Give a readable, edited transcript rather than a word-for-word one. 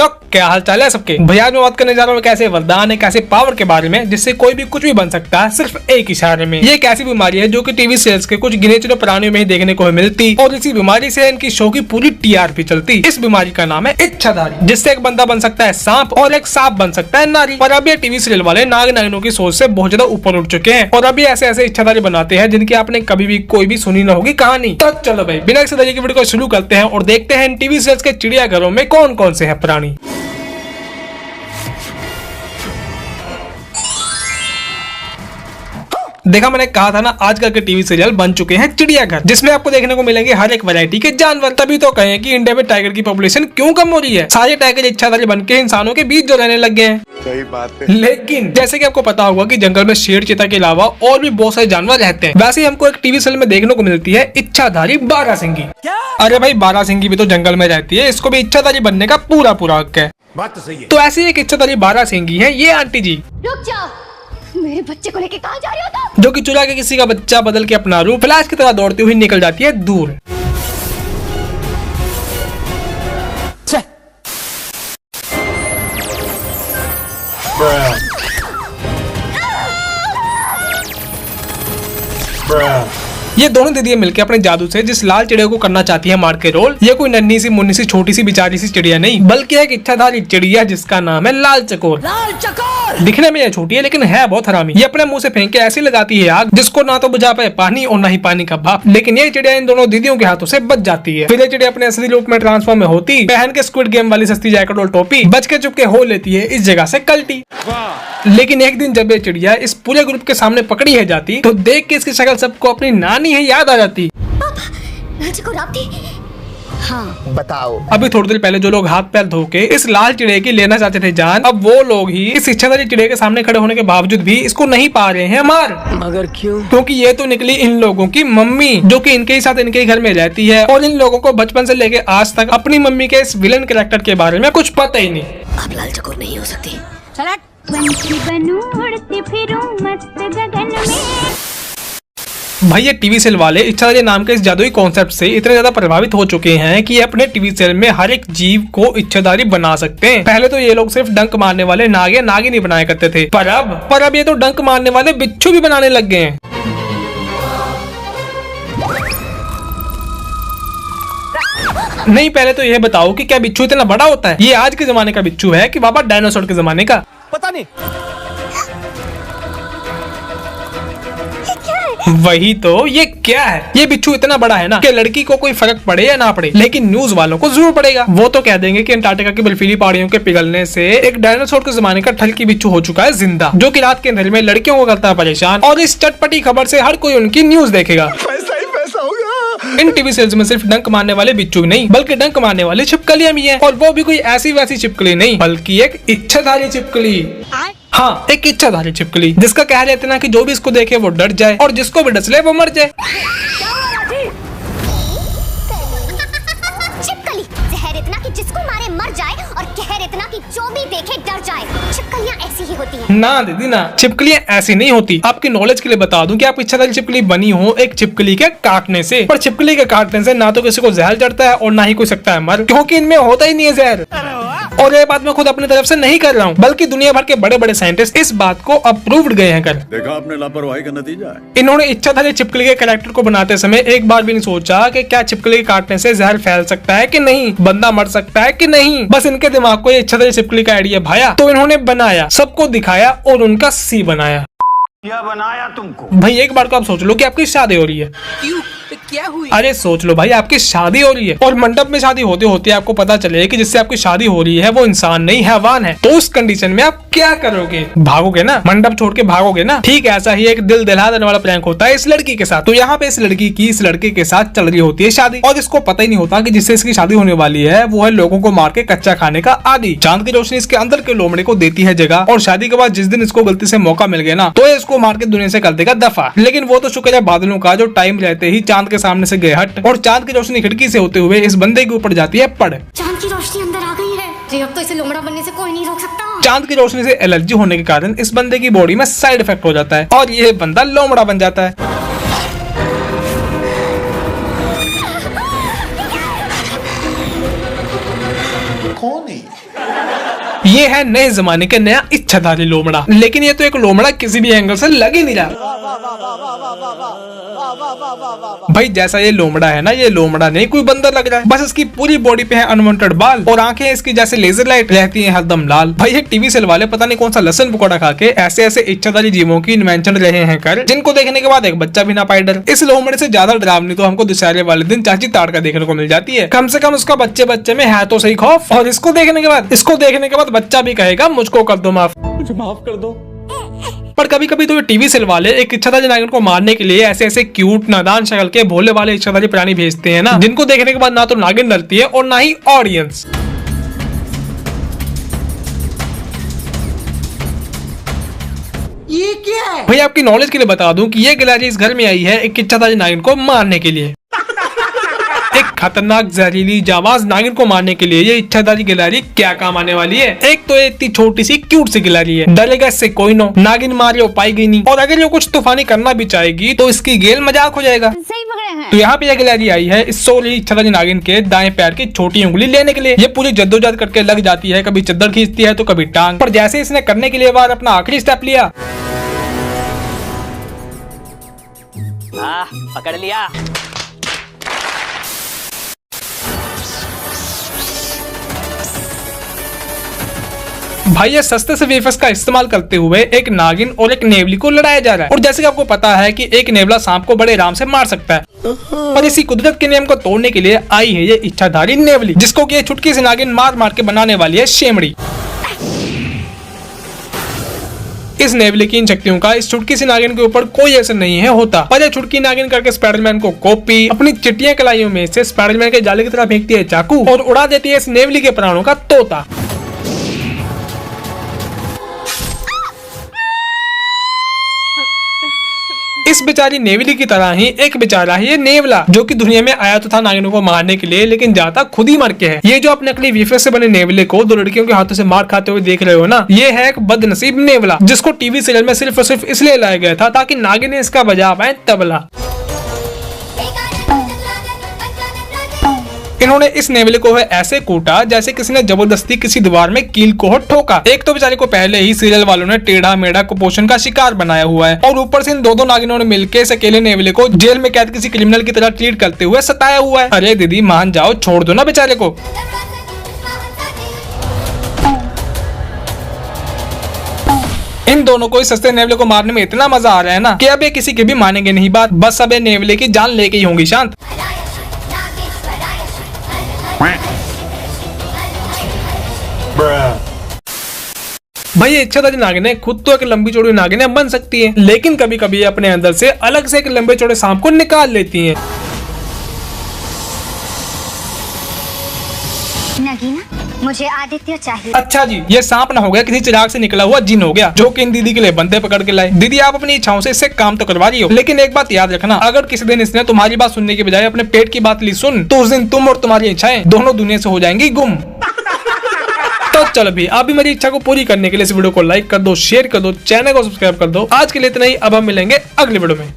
तो क्या हाल चाल है सबके भैया, मैं बात करने जा रहा हूँ कैसे वरदान है, कैसे पावर के बारे में जिससे कोई भी कुछ भी बन सकता है सिर्फ एक इशारे में। ये एक ऐसी बीमारी है जो कि टीवी सीरियल्स के कुछ गिने चुने प्राणियों में ही देखने को मिलती और इसी बीमारी से इनकी शो की पूरी टीआरपी चलती। इस बीमारी का नाम है इच्छाधारी, जिससे एक बंदा बन सकता है सांप और एक सांप बन सकता है नारी। पर अब ये टीवी सीरियल वाले नाग नागिनों की सोच से बहुत ज्यादा ऊपर उठ चुके हैं और अभी ऐसे ऐसे इच्छाधारी बनाते हैं जिनकी आपने कभी भी कोई भी सुनी न होगी कहानी। तो चलो भाई बिना किसी तरीके की वीडियो को शुरू करते हैं और देखते हैं इन टीवी सीरियल्स के चिड़ियाघरों में कौन कौन से हैं प्राणी। देखा, मैंने कहा था ना, आजकल के टीवी सीरियल बन चुके हैं चिड़ियाघर, जिसमें आपको देखने को मिलेंगे हर एक वैरायटी के जानवर। तभी तो कहें कि इंडिया में टाइगर की पॉपुलेशन क्यों कम हो रही है। सारे टाइगर इच्छाधारी बन के इंसानों के बीच जो रहने लग गए हैं। सही बात है। लेकिन जैसे कि आपको पता होगा कि जंगल में शेर चीता के अलावा और भी बहुत सारे जानवर रहते हैं। वैसे ही हमको एक टीवी सीरियल में देखने को मिलती है इच्छाधारी बारहसिंगी। अरे भाई, बारहसिंगी भी तो जंगल में रहती है, इसको भी इच्छाधारी बनने का पूरा हक है। बात तो सही है। तो ऐसी एक इच्छाधारी बारहसिंगी है ये आंटी जी। रुक जाओ, मेरे बच्चे को लेके कहाँ जा रही हो तुम? जो कि चुरा के किसी का बच्चा बदल के अपना रूप फ्लैश की तरह दौड़ती हुई निकल जाती है दूर। ये दोनों दीदियां मिलकर अपने जादू से जिस लाल चिड़िया को करना चाहती है मार के रोल, ये कोई नन्ही सी मुन्नी सी छोटी सी बिचारी सी चिड़िया नहीं, बल्कि एक इच्छाधारी चिड़िया जिसका नाम है लाल चकोर। लाल चकोर दिखने में ये छोटी है लेकिन है बहुत हरामी। ये अपने मुंह से फेंक के ऐसी लगाती है आग जिसको ना तो बुझा पाए पानी और ना ही पानी का भाप। लेकिन ये चिड़िया इन दोनों दीदियों के हाथों से बच जाती है। फिर ये चिड़िया अपने असली रूप में ट्रांसफॉर्म में होती, पहन के स्क्विड गेम वाली सस्ती जैकेट और टोपी, बच के चुपके हो लेती है इस जगह से कल्टी। लेकिन एक दिन जब ये चिड़िया इस पूरे ग्रुप के सामने पकड़ी है जाती तो देख के इसकी शक्ल सबको अपनी नानी है याद आ जाती। हाँ बताओ। अभी थोड़ी देर पहले जो लोग हाथ पैर धो के इस लाल चिड़िया की लेना चाहते थे जान, अब वो लोग ही इस इच्छाधारी चिड़िया के सामने खड़े होने के बावजूद भी इसको नहीं पा रहे हैं मार। मगर क्यों? क्योंकि ये तो निकली इन लोगों की मम्मी, जो कि इनके ही साथ इनके ही घर में रहती है और इन लोगों को बचपन से लेके आज तक अपनी मम्मी के इस विलन कैरेक्टर के बारे में कुछ पता ही नहीं। अब लाल चकोर नहीं हो सकती। पंछी बनूं उड़ती फिरूं मस्त गगन में। भाई ये टीवी सीरियल वाले इच्छाधारी नाम के इस जादुई कॉन्सेप्ट से इतने ज्यादा प्रभावित हो चुके हैं कि ये अपने टीवी सीरियल में हर एक जीव को इच्छाधारी बना सकते हैं। पहले तो ये लोग सिर्फ डंक मारने वाले नाग या नागिन ही बनाया करते थे, पर अब ये तो डंक मारने वाले बिच्छू भी बनाने लग गए हैं। नहीं, पहले तो यह बताओ कि क्या बिच्छू इतना बड़ा होता है? ये आज के जमाने का बिच्छू है कि बाबा डायनासोर के जमाने का? पता नहीं। वही तो, ये क्या है? ये बिच्छू इतना बड़ा है ना कि लड़की को कोई फर्क पड़े या ना पड़े, लेकिन न्यूज वालों को जरूर पड़ेगा। वो तो कह देंगे कि अंटार्कटिका की बर्फीली पहाड़ियों के पिघलने से एक डायनासोर के जमाने का ठल्की बिच्छू हो चुका है जिंदा, जो कि रात के अंधेरे में लड़कियों को करता है परेशान। और इस चटपटी खबर से हर कोई उनकी न्यूज देखेगा। पैसा ही पैसा होगा। इन टीवी सीरियल्स में सिर्फ डंक मारने वाले बिच्छू नहीं, बल्कि डंक मारने वाली छिपकलियां भी हैं, और वो भी कोई ऐसी वैसी छिपकली नहीं, बल्कि एक इच्छाधारी छिपकली। हाँ, एक इच्छाधारी छिपकली जिसका कह रहे थे ना कि जो भी इसको देखे वो डर जाए और जिसको भी डस ले वो मर जाए। छिपकली जहर इतना कि जिसको मारे मर जाए और कहर इतना कि जो भी देखे डर जाए। छिपकलियां ऐसी ही होती हैं। ना दीदी ना, छिपकलियां ऐसी नहीं होती। आपकी नॉलेज के लिए बता दूं कि आप इच्छाधारी छिपकली बनी हो एक छिपकली के काटने से, पर छिपकली के काटने से ना तो किसी को जहर चढ़ता है और ना ही कोई सकता है मर, क्योंकि इनमें होता ही नहीं है जहर। और ये बात मैं खुद अपनी तरफ से नहीं कर रहा हूँ, बल्कि दुनिया भर के बड़े बड़े साइंटिस्ट इस बात को अप्रूव्ड गए हैं कर। देखा आपने लापरवाही का नतीजा है। इन्होंने इच्छाधारी छिपकली के कैरेक्टर को बनाते समय एक बार भी नहीं सोचा कि क्या छिपकली के काटने से जहर फैल सकता है कि नहीं, बंदा मर सकता है कि नहीं। बस इनके दिमाग को ये इच्छाधारी छिपकली का आइडिया भाया तो इन्होंने बनाया, सबको दिखाया और उनका सी बनाया। क्या बनाया तुमको? भाई एक बार को आप सोच लो कि आपकी शादी हो रही है। क्यों? क्या हुई? अरे सोच लो भाई, आपकी शादी हो रही है और मंडप में शादी होते होते आपको पता चले कि जिससे आपकी शादी हो रही है वो इंसान नहीं हैवान है, तो उस कंडीशन में आप क्या करोगे? भागोगे ना, मंडप छोड़ के भागोगे ना। ठीक है, ऐसा ही एक दिल दिला देने वाला प्रैंक होता है इस लड़की के साथ। तो यहाँ पे इस लड़की की इस लड़के के साथ चल रही होती है शादी और इसको पता ही नहीं होता कि जिससे इसकी शादी होने वाली है वो है लोगों को मार के कच्चा खाने का आदी। चांद की रोशनी इसके अंदर के लोमड़े को देती है जगह और शादी के बाद जिस दिन इसको गलती से मौका मिल गया ना तो ये इसको मार के दुनिया से कर देगा दफा। लेकिन वो तो शुक्र है बादलों का जो टाइम रहते ही चांद के सामने से गए हट और चांद की रोशनी खिड़की से होते हुए इस बंदे के ऊपर जाती है पड़। चांद की रोशनी अंदर आ गई है, अब तो इसे लोमड़ा बनने से कोई नहीं रोक सकता। चांद की रोशनी से एलर्जी होने के कारण इस बंदे की बॉडी में साइड इफेक्ट हो जाता है और ये बंदा लोमड़ा बन जाता है। कौन है? ये है नए जमाने के नया इच्छाधारी लोमड़ा, लेकिन ये तो एक लोमड़ा किसी भी एंगल से लग ही नहीं रहा। भाई जैसा ये लोमड़ा है ना, ये लोमड़ा नहीं कोई बंदर लग रहा है। बस इसकी पूरी बॉडी पे है अनवांटेड बाल और आंखें इसकी जैसे लेजर लाइट रहती हैं हरदम लाल। भाई ये टीवी सेल वाले पता नहीं कौन सा लसन पकौड़ा खा के ऐसे ऐसे इच्छाधारी जीवों की इन्वेंशन रहे हैं कर, जिनको देखने के बाद एक बच्चा भी ना पाए डर। इस लोमड़े से ज्यादा डरावनी तो हमको दशहरे वाले दिन चाची ताड़का देखने को मिल जाती है। कम से कम उसका बच्चे बच्चे में है तो सही खौफ, और इसको देखने के बाद बच्चा भी कहेगा मुझको कर दो माफ, मुझे माफ कर दो। पर कभी कभी तो ये टीवी सेल वाले एक इच्छाधारी नागिन को मारने के लिए ऐसे ऐसे क्यूट नादान शक्ल के भोले वाले इच्छाधारी प्राणी भेजते हैं ना, जिनको देखने के बाद ना तो नागिन डरती है और ना ही ऑडियंस। ये क्या है? भाई आपकी नॉलेज के लिए बता दूं कि ये गिलहरी इस घर में आई है एक इच्छाधारी नागिन को मारने के लिए। एक खतरनाक जहरीली जाबाज नागिन को मारने के लिए ये इच्छाधारी गिलहरी क्या काम आने वाली है। एक तो ये इतनी छोटी सी क्यूट सी गिलहरी है, डरेगा इससे कोई नो, नागिन मारे पाई गई नहीं, और अगर ये कुछ तूफानी करना भी चाहेगी तो इसकी गेल मजाक हो जाएगा। सही पकड़े हैं। तो यहाँ पे ये गिलहरी आई है इस सोली इच्छाधारी नागिन के दाएं पैर की छोटी उंगली लेने के लिए। ये पूरी जद्दोजहद करके लग जाती है, कभी चद्दर खींचती है तो कभी टांग, पर जैसे इसने करने के लिए बार अपना आखिरी स्टेप लिया, पकड़ लिया। भाई ये सस्ते से वेफर्स का इस्तेमाल करते हुए एक नागिन और एक नेवली को लड़ाया जा रहा है। और जैसे कि आपको पता है कि एक नेवला सांप को बड़े आराम से मार सकता है, पर इसी कुदरत के नियम को तोड़ने के लिए आई है ये इच्छाधारी नेवली, जिसको कि ये छुटकी से नागिन मार मार के बनाने वाली है शेमड़ी। इस नेवली की इन शक्तियों का इस छुटकी सी नागिन के ऊपर कोई असर नहीं है होता, पर ये छुटकी नागिन करके स्पाइडरमैन को कॉपी, अपनी चिट्टियां कलाइयों में से स्पाइडरमैन के जाले की तरह फेंकती है चाकू और उड़ा देती है इस नेवली के प्राणों का तोता। इस बेचारी नेवली की तरह ही एक बेचारा है ये नेवला, जो कि दुनिया में आया तो था नागिनों को मारने के लिए, लेकिन जाता खुद ही मर के है। ये जो अपने नकली वेफर से बने नेवले को दो लड़कियों के हाथों से मार खाते हुए देख रहे हो ना, ये है एक बदनसीब नेवला, जिसको टीवी सीरियल में सिर्फ और सिर्फ इसलिए लाया गया था ताकि नागिन इसका बजा पाए तबला। इन्होंने इस नेवले को है ऐसे कूटा जैसे किसी ने जबरदस्ती किसी दीवार में कील को ठोका। एक तो बेचारे को पहले ही सीरियल वालों ने टेढ़ा मेढ़ा कुपोषण का शिकार बनाया हुआ है, और ऊपर से इन दो नागिनों ने मिलकर इस अकेले नेवले को जेल में कैद किसी क्रिमिनल की तरह ट्रीट करते हुए सताया हुआ है। अरे दीदी मान जाओ, छोड़ दो ना बेचारे को। इन दोनों को इस सस्ते नेवले को मारने में इतना मजा आ रहा है ना कि अब ये किसी के भी मानेंगे नहीं बात, बस अब ये नेवले की जान लेके ही होंगी शांत। भाई ये इच्छाधारी नागिन खुद तो एक लंबी चौड़ी नागिन बन सकती है, लेकिन कभी कभी अपने अंदर से अलग से एक लंबे चौड़े सांप को निकाल लेती हैं। नगीना, मुझे आदित्य चाहिए। अच्छा जी, ये सांप ना हो गया किसी चिराग से निकला हुआ जिन हो गया, जो कि इन दीदी के लिए बंदे पकड़ के लाए। दीदी आप अपनी इच्छाओं से इससे काम तो करवा रही हो, लेकिन एक बात याद रखना, अगर किसी दिन इसने तुम्हारी बात सुनने के बजाय अपने पेट की बात ली सुन, तो उस दिन तुम और तुम्हारी इच्छाएं दोनों दुनिया से हो जाएंगी गुम। तो चलो भी, आप भी मेरी इच्छा को पूरी करने के लिए इस वीडियो को लाइक कर दो, शेयर कर दो, चैनल को सब्सक्राइब कर दो। आज के लिए इतना ही, अब हम मिलेंगे अगले वीडियो में।